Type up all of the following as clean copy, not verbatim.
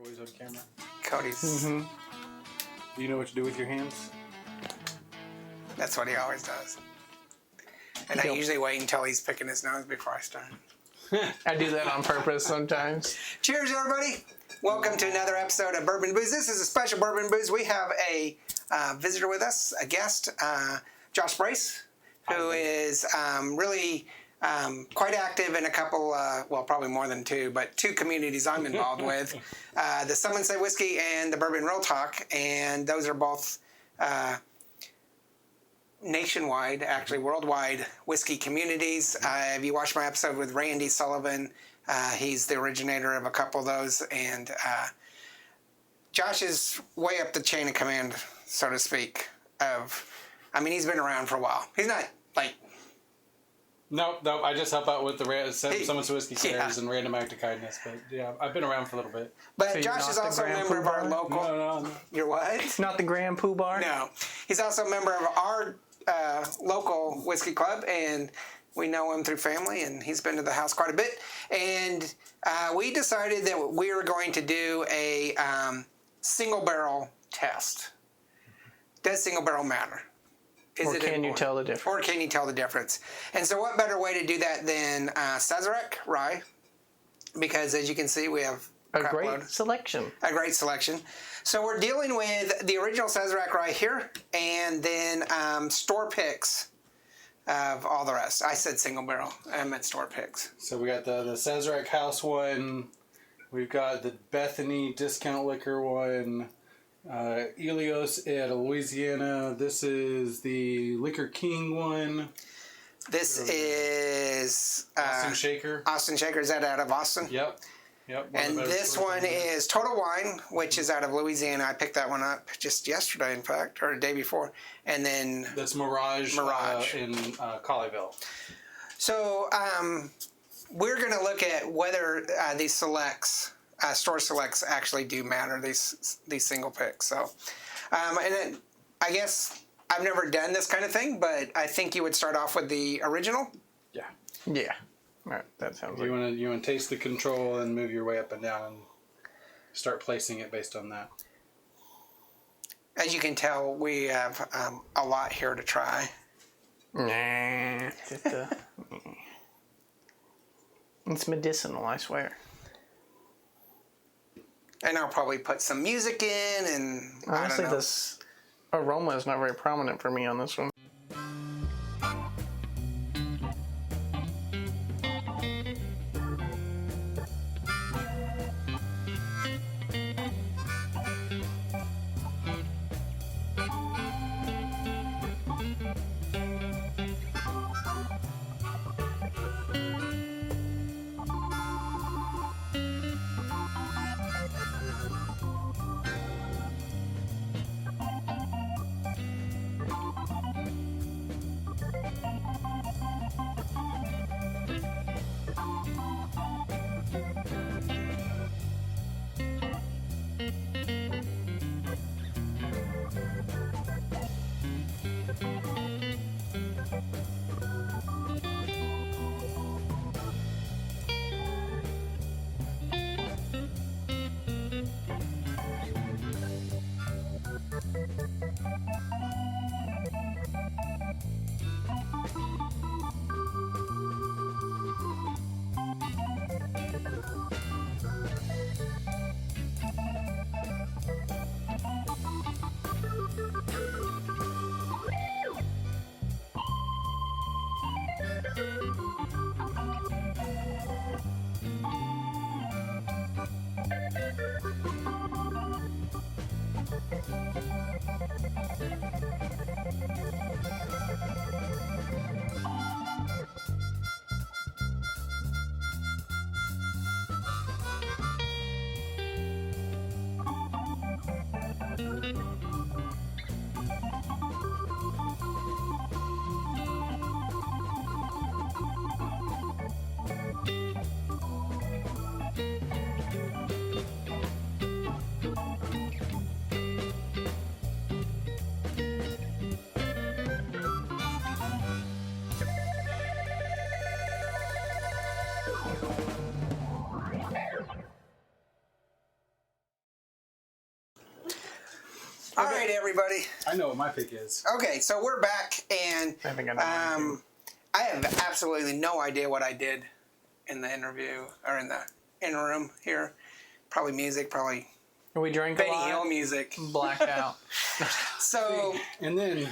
always on camera. Cody's. Do you know what to do with your hands? That's what he always does. And I usually wait until he's picking his nose before I start. I do that on purpose sometimes. Cheers, everybody. Welcome to another episode of Bourbon Booze. This is a special Bourbon Booze. We have a visitor with us, a guest, Josh Brace, who is really quite active in a couple, well, probably more than two, but two communities I'm involved with, the Some Would Say Whiskey and the Bourbon Real Talk, and those are both nationwide, actually worldwide whiskey communities. If you watched my episode with Randy Sullivan, he's the originator of a couple of those, and Josh is way up the chain of command, so to speak, I mean, he's been around for a while. He's not, like... Nope, I just help out with the Someone's Whiskey Cares and Random Act of Kindness, but yeah, I've been around for a little bit. But so Josh is also a member of our local... No. You're what? Not the Grand Pooh Bar? No. He's also a member of our local whiskey club, and we know him through family, and he's been to the house quite a bit. And we decided that we were going to do a single barrel test. Does single barrel matter? Or can you tell the difference? Or can you tell the difference? And so what better way to do that than Sazerac rye? Because as you can see, we have a great selection. A great selection. So we're dealing with the original Sazerac rye here, and then store picks of all the rest. I said single barrel. I meant store picks. So we got the Sazerac House one. We've got the Bethany Discount Liquor one. Elios out of Louisiana. This is the Liquor King one. This is Austin Shaker. Austin Shaker, is that out of Austin? Yep. And this one is Total Wine, which is out of Louisiana. I picked that one up just yesterday, in fact, or the day before. And then that's Mirage. In Colleyville. So we're going to look at whether these selects. Store selects actually do matter, these single picks. So, and then I guess I've never done this kind of thing, but I think you would start off with the original. Yeah. All right, that sounds you want to taste the control and move your way up and down and start placing it based on that. As you can tell, we have a lot here to try. It's medicinal, I swear. And I'll probably put some music in, and honestly, this aroma is not very prominent for me on this one. All right, everybody. I know what my pick is. Okay, so we're back, and I think I know mine, too. I have absolutely no idea what I did in the interview or in the interim here. Probably music, probably We drank a Benny Hill lot. music. Blacked out. So, And then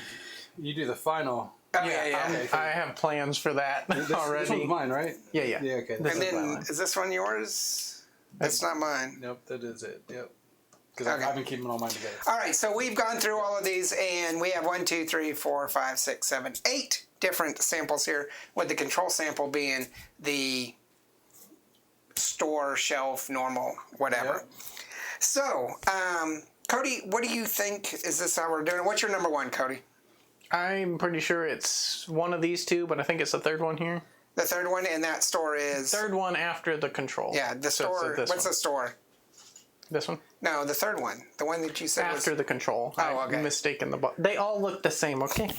you do the final. yeah. I have plans for that This already. one's mine, right? Yeah, yeah. Yeah, okay. This And is then, my line. is this one yours? That's not mine. Nope, that is it. Yep. Because Okay. I've been keeping all mine together. All right, so we've gone through all of these, and we have 1, 2, 3, 4, 5, 6, 7, 8 different samples here, with the control sample being the store shelf normal whatever. Yep. So, Cody, what do you think? Is this how we're doing it? What's your number one, Cody? I'm pretty sure it's one of these two, but I think it's the third one here. The third one, and that store is Third one after the control. yeah. The So it's store. this What's one. the store? This one? No, the third one. The one that you said After was. the control. Oh, okay. I'm mistaken the They all look the same, okay?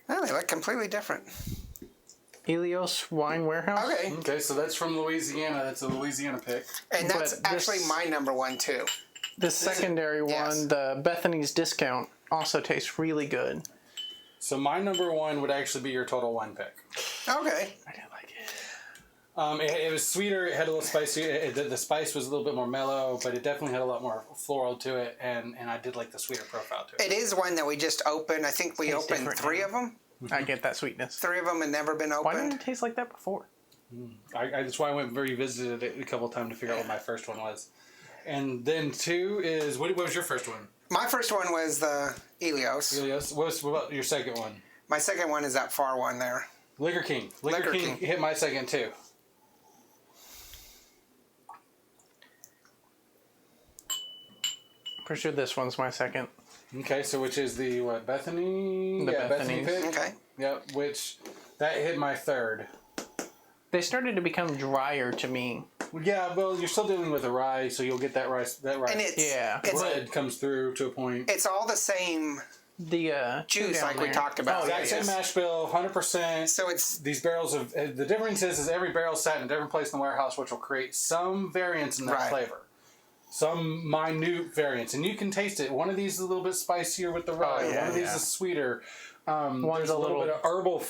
Oh, they look completely different. Elios Wine Warehouse? Okay, Okay, so that's from Louisiana. That's a Louisiana pick. and that's But this- actually my number one too. The secondary yes. one, the Bethany's Discount, also tastes really good. So my number one would actually be your total wine pick. Okay. I didn't like it. It was sweeter. It had a little spicy. The spice was a little bit more mellow, but it definitely had a lot more floral to it, and I did like the sweeter profile to it. It is one that we just opened. I think we Tastes opened different 3 now. of them. I get that sweetness. 3 of them had never been Why opened. didn't it taste like that before? That's why I went and revisited it a couple of times to figure out what my first one was. And then 2 is what was your first one? My first one was the Elios. Elios. What about your second one? My second one is that far one there. Liquor King. Liquor Liquor King King. hit my second too. Pretty sure this one's my second. Okay, so which is the what? Bethany? The yeah, Bethany Bethany's. pick. Okay. Yep, which that hit my third. They started to become drier to me. Yeah, well, you're still dealing with a rye, so you'll get that rice. That rice And it's Yeah. it's, bread comes through to a point. it's all the same The two juice down like we there. talked about. Oh, Exact yeah, same yes. mash bill, 100%. So it's These barrels of the difference is every barrel sat in a different place in the warehouse, which will create some variance in that Right. flavor, some minute variance, and you can taste it. One of these is a little bit spicier with the rye. yeah, One of these yeah. is sweeter. One's There's a little bit of herbal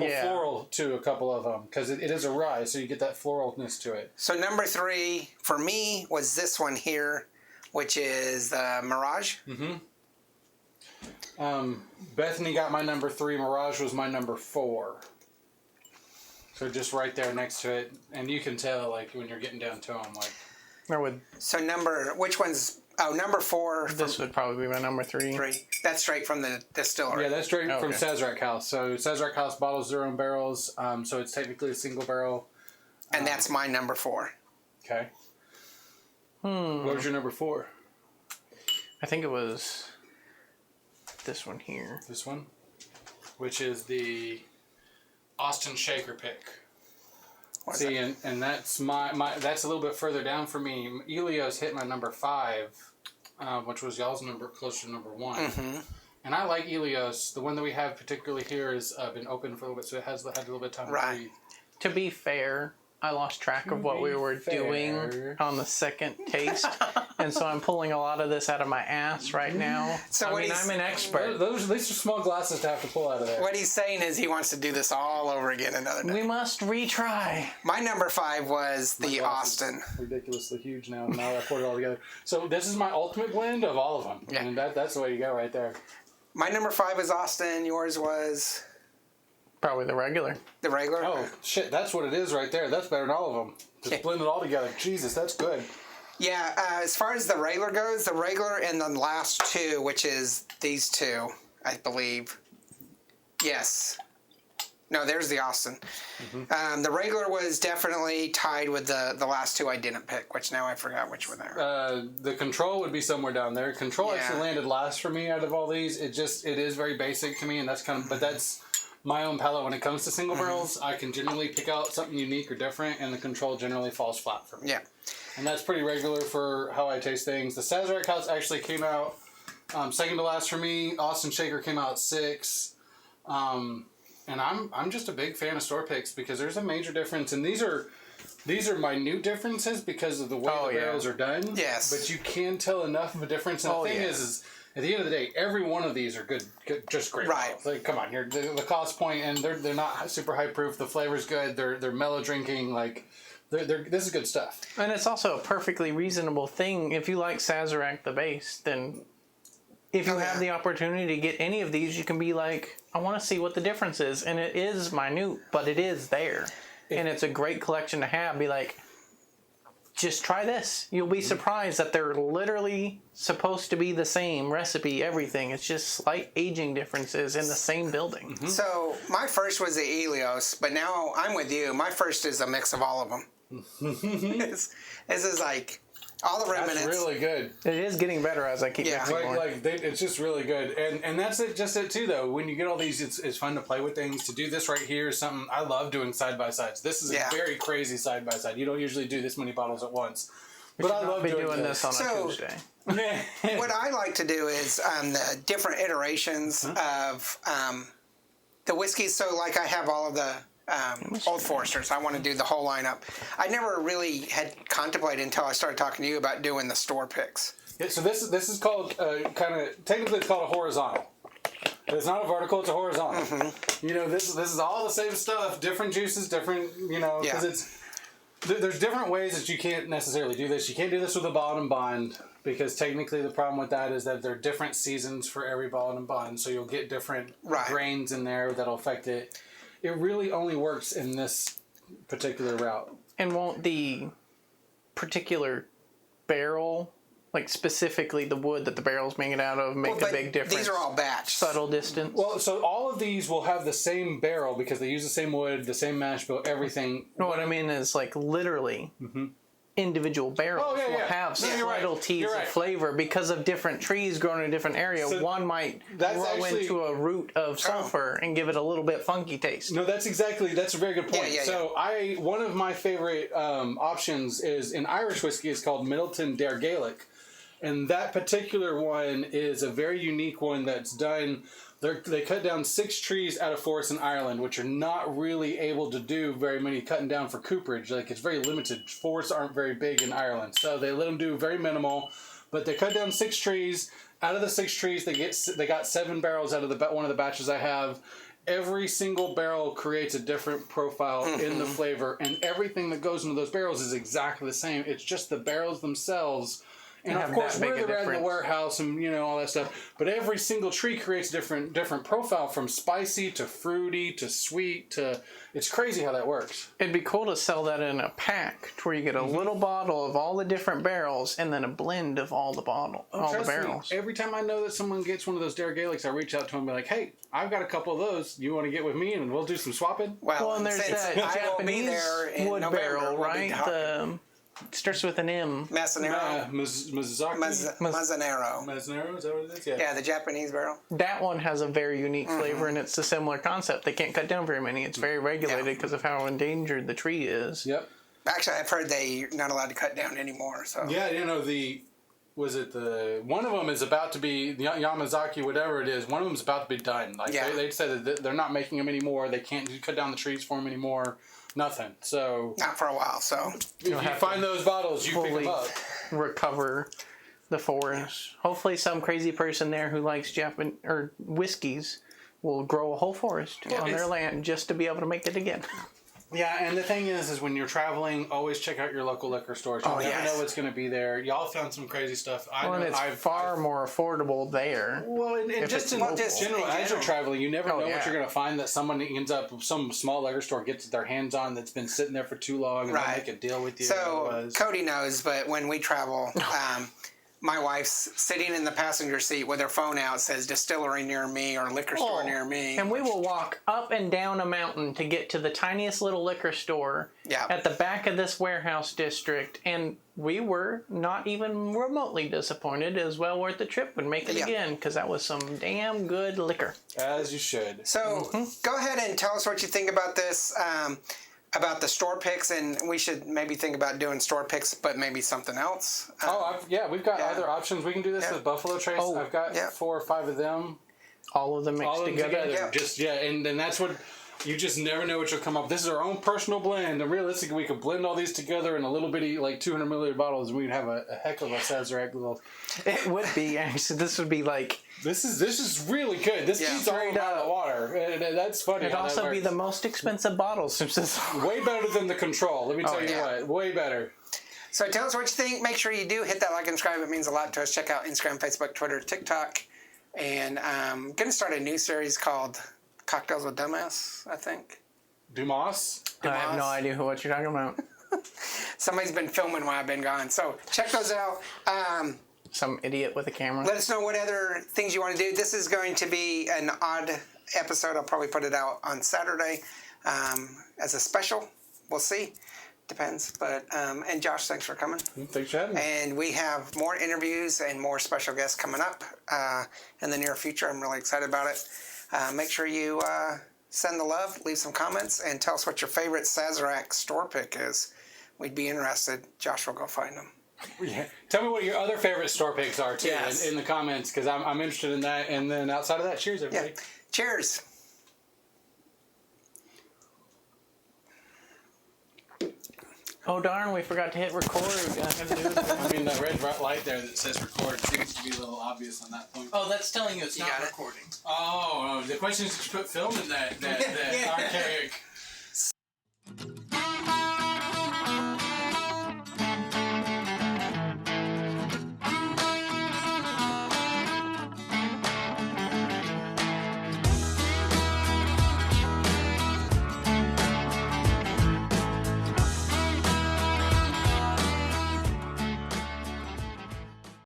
Yeah. floral to a couple of them because it is a rye, so you get that floralness to it. so number 3 for me was this one here, which is the Mirage. Bethany got my number 3. Mirage was my number 4. So just right there next to it, and you can tell like when you're getting down to them, like. Or would So which one's number 4 from this would probably be my number 3. 3. That's straight from the distillery. Yeah, that's straight from Okay. Sazerac House. So Sazerac House bottles their own barrels, so it's technically a single barrel. And that's my number 4. Okay. What was your number 4? I think it was this one here. This one, which is the Austin Shaker pick. What's See, and that's my that's a little bit further down for me. Elios hit my number 5, which was y'all's number closer to number 1. Mm-hmm. And I like Elios. The one that we have particularly here has been open for a little bit, so it has had a little bit of time Right. to breathe. To be fair, I lost track of what we were doing on the second taste, and so I'm pulling a lot of this out of my ass right now. So I what mean, he's- I'm an expert. These are small glasses to have to pull out of there. What he's saying is he wants to do this all over again another day. We must retry. My number 5 was the Glasses Austin. ridiculously huge now that I put it all together. So this is my ultimate blend of all of them. Yeah. And that's the way you go right there. My number 5 was Austin. Yours was Probably the regular. the regular. Oh, shit, that's what it is right there. That's better than all of them. Just Yeah. blend it all together. Jesus, that's good. Yeah, as far as the regular goes, the regular and the last 2, which is these 2, I believe. Yes. No, there's the Austin. The regular was definitely tied with the last 2 I didn't pick, which now I forgot which were there. The control would be somewhere down there. Control Yeah. actually landed last for me out of all these. It is very basic to me, and that's but that's my own palate when it comes to single barrels. I can generally pick out something unique or different, and the control generally falls flat for me. Yeah. And that's pretty regular for how I taste things. The Sazerac House actually came out second to last for me. Austin Shaker came out 6. And I'm just a big fan of store picks because there's a major difference. And these are minute differences because of the way the yeah. barrels are done. Yes. But you can tell enough of a difference. And the thing yeah. is at the end of the day, every one of these are good just great. Right. bottles. Like, come on, you're the cost point, and they're not super high proof. The flavor's good. They're mellow drinking. Like, this is good stuff. And it's also a perfectly reasonable thing. If you like Sazerac the base, then if you have the opportunity to get any of these, you can be like, I want to see what the difference is. And it is minute, but it is there. And it's a great collection to have. Be like, just try this. You'll be surprised that they're literally supposed to be the same recipe, everything. It's just slight aging differences in the same building. Mm-hmm. So my first was the Helios, but now I'm with you. My first is a mix of all of them. This is like all the remnants. That's really good. It is getting better as I keep mixing more. It's just really good, and that's just it too. Though when you get all these, it's fun to play with things. To do this right here is something I love doing side by sides. This is a very crazy side by side. You don't usually do this many bottles at once, but I love doing this on a Tuesday. What I like to do is the different iterations of the whiskeys. So like I have all of the Old Foresters. I want to do the whole lineup. I never really had contemplated until I started talking to you about doing the store picks. Yeah, so this is called technically it's called a horizontal. It's not a vertical; it's a horizontal. Mm-hmm. You know, this is all the same stuff, different juices, different. You know, because there's different ways that you can't necessarily do this. You can't do this with a bottle and bond because technically the problem with that is that there are different seasons for every bottle and bond, so you'll get different grains in there that'll affect it. It really only works in this particular route. And won't the particular barrel, like specifically the wood that the barrel's made out of, make a big difference? These are all batch. Subtle distance? Well, so all of these will have the same barrel because they use the same wood, the same mash bill, everything. No, what I mean is like literally individual barrels will have subtleties of flavor because of different trees growing in a different area. So one might grow into a root of sulfur and give it a little bit funky taste. No, that's a very good point. So one of my favorite options is in Irish whiskey is called Middleton Dare Gaelic. And that particular one is a very unique one that's done. They cut down 6 trees out of forests in Ireland, which are not really able to do very many cutting down for cooperage. Like, it's very limited. Forests aren't very big in Ireland. So they let them do very minimal. But they cut down 6 trees. Out of the 6 trees, they got 7 barrels out of one of the batches I have. Every single barrel creates a different profile in the flavor. And everything that goes into those barrels is exactly the same. It's just the barrels themselves. And of course, we're in the warehouse and, you know, all that stuff. But every single tree creates a different profile, from spicy to fruity to sweet to... It's crazy how that works. It'd be cool to sell that in a pack to where you get a little bottle of all the different barrels and then a blend of all the barrels. Every time I know that someone gets one of those Dare Gaelics, I reach out to them and be like, hey, I've got a couple of those. You want to get with me and we'll do some swapping? Well, and there's that Japanese wood barrel, right? It starts with an M. Mazzanero. Mazzanero, is that what it is? Yeah, the Japanese barrel. That one has a very unique flavor, and it's a similar concept. They can't cut down very many. It's very regulated because of how endangered the tree is. Yep. Actually, I've heard they're not allowed to cut down anymore. So yeah, you know, one of them is about to be, the Yamazaki, whatever it is, one of them is about to be done. Like, they said that they're not making them anymore. They can't cut down the trees for them anymore. Nothing. So not for a while. So if you find those bottles, you pick them up. Recover the forest. Hopefully, some crazy person there who likes Japan or whiskeys will grow a whole forest on their land just to be able to make it again. Yeah, and the thing is when you're traveling, always check out your local liquor stores. You never know what's going to be there. Y'all found some crazy stuff. It's far more affordable there. Well, and just in general, as you're traveling, you never know what you're going to find that someone ends up, some small liquor store gets their hands on that's been sitting there for too long and they make a deal with you. So, Cody knows, but when we travel... my wife's sitting in the passenger seat with her phone out, says distillery near me or liquor store near me. And we will walk up and down a mountain to get to the tiniest little liquor store at the back of this warehouse district. And we were not even remotely disappointed. It was well worth the trip. Would make it again because that was some damn good liquor. As you should. So go ahead and tell us what you think about this. About the store picks, and we should maybe think about doing store picks, but maybe something else. We've got other options. We can do this with Buffalo Trace. I've got 4 or 5 of them. All of them mixed together. And that's what You just never know what you'll come up. This is our own personal blend, and realistically, we could blend all these together in a little bitty, like 200 milliliter bottles, and we'd have a heck of a Sazerac little. It would be actually. This would be like. This is really good. This beats all about the water. That's funny. It'd also be the most expensive bottle since this. Way better than the Control. Let me tell you what. Way better. So tell us what you think. Make sure you do hit that like and subscribe. It means a lot to us. Check out Instagram, Facebook, Twitter, TikTok. And I'm going to start a new series called Cocktails with Dumbass, I think. Dumas? I have no idea what you're talking about. Somebody's been filming while I've been gone. So check those out. Some idiot with a camera. Let us know what other things you want to do. This is going to be an odd episode. I'll probably put it out on Saturday as a special. We'll see. Depends. But and Josh, thanks for coming. Thanks for having me. And we have more interviews and more special guests coming up in the near future. I'm really excited about it. Make sure you send the love, leave some comments, and tell us what your favorite Sazerac store pick is. We'd be interested. Josh will go find them. Yeah. Tell me what your other favorite store picks are, too, in the comments, because I'm interested in that. And then outside of that, cheers, everybody. Yeah. Cheers. Oh darn, we forgot to hit record. I mean, the red light there that says record seems to be a little obvious on that point. Oh, that's telling you it's You not got it? recording. Oh, the question is to put film in that. Yeah.